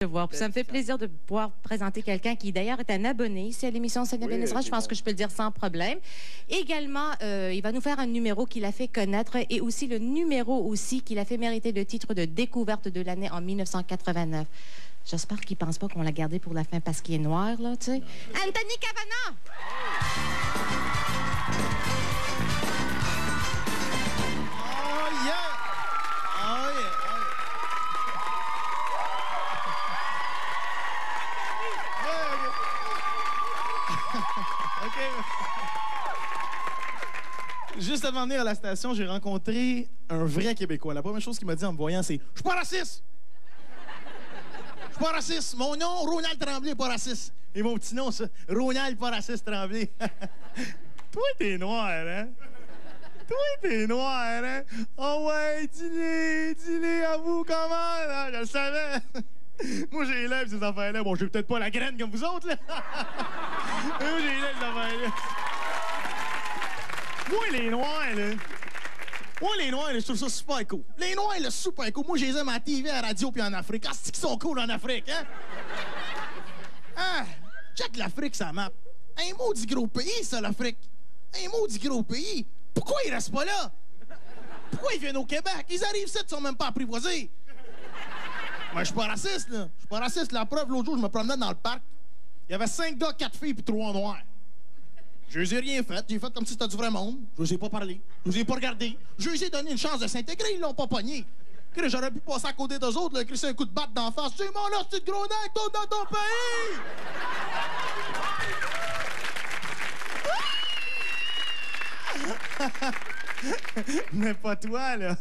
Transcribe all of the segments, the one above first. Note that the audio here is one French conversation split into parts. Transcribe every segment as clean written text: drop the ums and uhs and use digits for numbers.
voir. Puis ça me fait plaisir de pouvoir présenter quelqu'un qui, d'ailleurs, est un abonné ici à l'émission Sonia Benezra. Je pense que je peux le dire sans problème. Également, il va nous faire un numéro qu'il a fait connaître et aussi le numéro aussi qu'il a fait mériter le titre de découverte de l'année en 1989. J'espère qu'il ne pense pas qu'on l'a gardé pour la fin parce qu'il est noir, là, tu sais. Anthony Cavana! Oh yeah! Oh yeah! OK. Juste avant de venir à la station, j'ai rencontré un vrai Québécois. La première chose qu'il m'a dit en me voyant, c'est « Je suis pas raciste! Je suis pas raciste! Mon nom, Ronald Tremblay, pas raciste! » Et mon petit nom, ça, Ronald, pas raciste, Tremblay. Toi, t'es noir, hein? Toi, t'es noir, hein? Oh ouais, dis-les, avoue comment, là? Je le savais! Moi, j'ai les lèvres, ces affaires-là. Bon, j'ai peut-être pas la graine comme vous autres, là. Mais moi, j'ai les lèvres, ces affaires-là. Moi, les Noirs, là. Moi, les Noirs, là, je trouve ça super cool. Les Noirs, là, super cool. Moi, je les aime à la TV, à la radio, puis en Afrique. Ah, c'est qu'ils sont cool en Afrique, hein? Ah, check l'Afrique, ça map. Un maudit gros pays, ça, l'Afrique. Un maudit gros pays. Pourquoi ils restent pas là? Pourquoi ils viennent au Québec? Ils arrivent ici, ils sont même pas apprivoisés. Mais je suis pas raciste, là. Je suis pas raciste. La preuve, l'autre jour, je me promenais dans le parc. Il y avait 5 gars, 4 filles, puis 3 noirs. Je les ai rien fait. J'ai fait comme si c'était du vrai monde. Je les ai pas parlé. Je les ai pas regardés. Je les ai donné une chance de s'intégrer. Ils l'ont pas pogné. J'aurais pu passer à côté d'eux autres, là, crisser un coup de batte d'en face. C'est mon hostie de gros nez, tourne dans ton pays! Mais pas toi, là.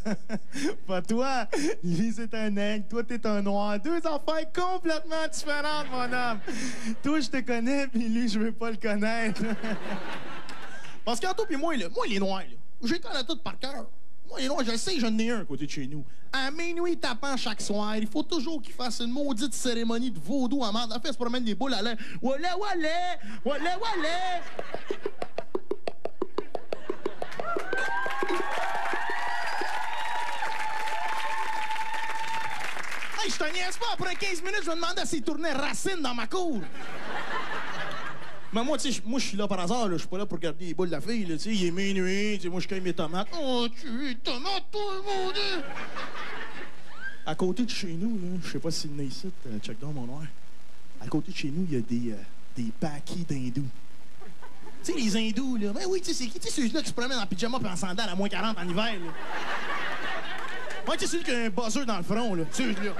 Pas toi. Lui, c'est un aigle. Toi, t'es un noir. Deux affaires complètement différentes, mon homme. Toi, je te connais, puis lui, je veux pas le connaître. Parce qu'Anto puis moi, là, moi, les noirs, là, je les connais tous par cœur. Moi, les noirs, je le sais, j'en ai un à côté de chez nous. À minuit tapant chaque soir, il faut toujours qu'il fasse une maudite cérémonie de vaudou en merde. La fait se promène des boules à l'air. Wallah, wallah! Wallah, wallah! Hey, je te niaise pas, après 15 minutes, je me demandais s'il tournait Racine dans ma cour. Mais moi, tu sais, moi, je suis là par hasard, là. Je suis pas là pour regarder les boules de la fille, là. Tu sais, il est minuit, tu sais, moi, je cueille mes tomates. Oh, tu es tomate, toi, mon Dieu! À côté de chez nous, là, je sais pas s'il y en a ici, check down, mon noir. À côté de chez nous, il y a des paquets d'hindous. Tu sais, les hindous, là. Ben oui, tu sais, c'est qui? Tu sais, ceux-là qui se promènent en pyjama et en sandales à moins 40 en hiver, là. Ouais, tu sais, celui qui a un buzzer dans le front, là. Celui-là.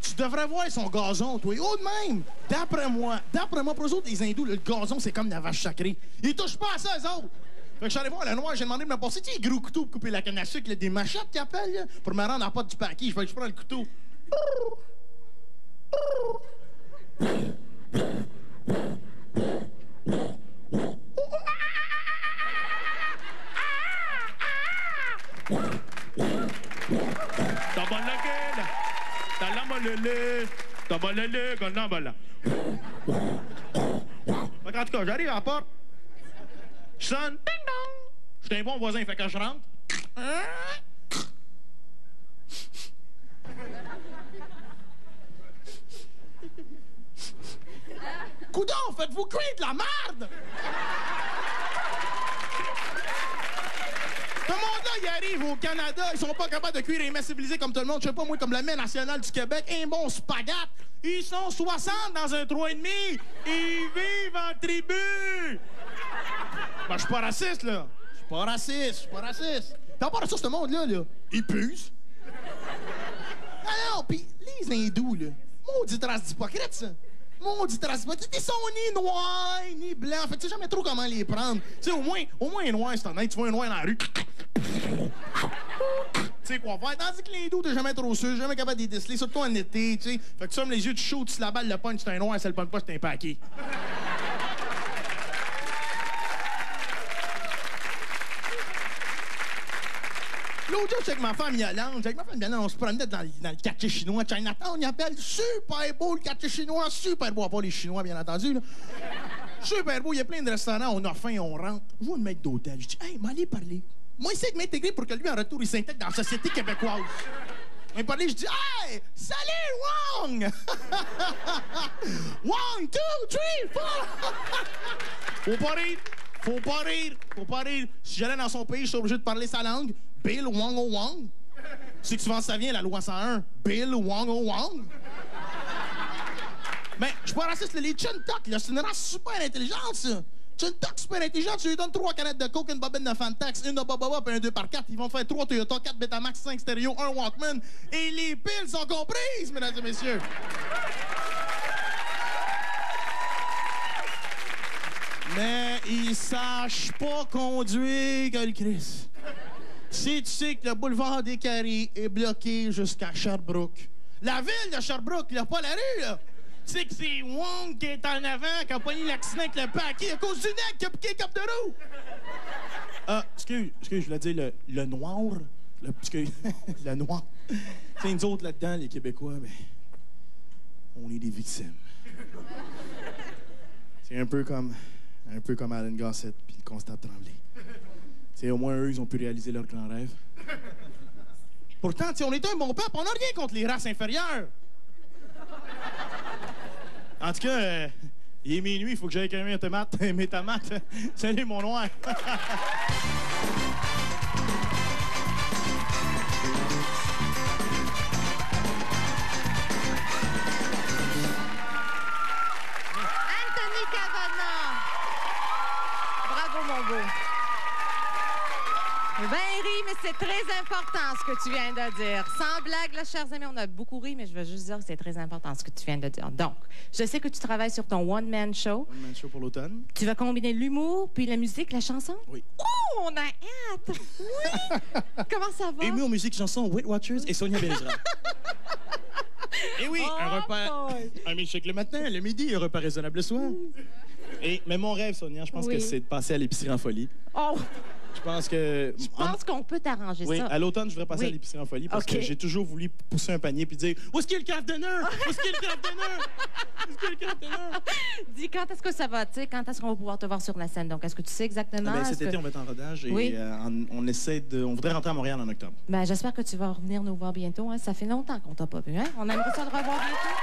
Tu devrais voir son gazon, toi. Oh, de même! D'après moi, pour eux autres, les hindous, là, le gazon, c'est comme la vache sacrée. Ils touchent pas à ça, eux autres. Fait que je suis allé voir le noir, j'ai demandé de me passer, tu sais, les gros couteaux pour couper la canne à sucre, là, des machettes qu'ils appellent, là, pour me rendre à la porte du paquet. Je prends le couteau. En tout cas, j'arrive à la porte. Je sonne. Ding dong. Je suis un bon voisin, fait que je rentre. Coudon, faites-vous cuire de la merde! Tout le monde là, il arrive au Canada, ils sont pas capables de cuire et mets civilisés comme tout le monde. Je sais pas, moi, comme le mets national du Québec, un bon spaghette. Ils sont 60 dans un 3,5. Ils vivent en tribu. Ben, je suis pas raciste, là. Je suis pas raciste. T'as pas raciste, ce monde-là, là. Ils puent. Ah non, pis les hindous, là. Maudite race d'hypocrite, ça. Maudite race d'hypocrite. Ils sont ni noirs, ni blancs. En fait, tu sais jamais trop comment les prendre. Tu sais, au moins un noir, c'est honnête. Tu vois un noir dans la rue. Tu sais quoi faire. Tandis que les hindous, t'es jamais trop sûr, jamais capable de les déceler, surtout en été, tu sais. Fait que tu fermes les yeux, tu chaudes, tu la balle, le punch, c'est un noir, ça le punch pas, c'est un paquet. L'autre jour, j'étais avec ma femme Yolande. On se promenait dans le quartier chinois. Chinatown, on y appelle super beau le quartier chinois. Super beau, à part les Chinois, bien entendu. Là. Super beau, il y a plein de restaurants. On a faim, on rentre. Je vois le maître d'hôtel. Je dis, hey, m'allez parler. Moi, essaie de m'intégrer pour que lui, en retour, il s'intègre dans la société québécoise. On est parlé, je dis « Hey! Salut, Wong! » 1, 2, 3, 4! Faut pas rire! Faut pas rire! Faut pas rire! Si j'allais dans son pays, je suis obligé de parler sa langue. Bill Wong oh Wong. C'est que souvent ça vient, la loi 101. Bill Wong oh Wong. Mais je suis pas raciste, les Chuntok, là, c'est une race super intelligente, ça. Chuntok, super intelligent, tu lui donnes 3 canettes de coke, une bobine de Fantax, une de Bobaba, puis un 2x4. Ils vont faire 3 Toyota, 4 Betamax, 5 stéréo, 1 Walkman. Et les piles sont comprises, mesdames et messieurs. Mais ils sachent pas conduire que le Chris. Si tu sais que le boulevard des Carrés est bloqué jusqu'à Sherbrooke. La ville de Sherbrooke, il n'y a pas la rue, là. Tu sais que c'est Wong qui est en avant, qui a pogné l'accident avec le paquet à cause du nec qui a piqué le cap de roue. Excuse, je voulais dire le noir. Le noir. C'est nous autres là-dedans, les Québécois, ben, on est des victimes. C'est un peu comme Alan Gossett puis le constat de Tremblay. T'sais, au moins, eux, ils ont pu réaliser leur grand rêve. Pourtant, on est un bon peuple, on n'a rien contre les races inférieures. En tout cas, il est minuit, il faut que j'aille cueillir mes tomates. Salut, mon noir. Anthony Cavana. Bravo, mon beau. Ben ri, mais c'est très important ce que tu viens de dire. Sans blague, là, chers amis, on a beaucoup ri, mais je veux juste dire que c'est très important ce que tu viens de dire. Donc, je sais que tu travailles sur ton one-man show. One-man show pour l'automne. Tu vas combiner l'humour, puis la musique, la chanson? Oui. Oh, on a hâte! Oui! Comment ça va? Ému en musique, chanson, Weight Watchers et Sonia Benezra. Et oui, un repas... Un milkshake le matin, le midi, un repas raisonnable le soir. Mais mon rêve, Sonia, je pense que c'est de passer à l'épicerie en folie. Oh! Je pense que... Je pense qu'on peut t'arranger ça. Oui, à l'automne, je voudrais passer à l'épicerie en folie parce que j'ai toujours voulu pousser un panier puis dire « Où est-ce qu'il y a le craft dinner? Où est-ce qu'il y a le craft dinner? Où est-ce qu'il y a le craft dinner? » Dis, quand est-ce que ça va? Tu sais, quand est-ce qu'on va pouvoir te voir sur la scène? Donc, est-ce que tu sais exactement? Ben, cet été, on va être en rodage et on voudrait rentrer à Montréal en octobre. Ben, j'espère que tu vas revenir nous voir bientôt. Hein? Ça fait longtemps qu'on t'a pas vu. Hein? On aimerait ça te revoir bientôt.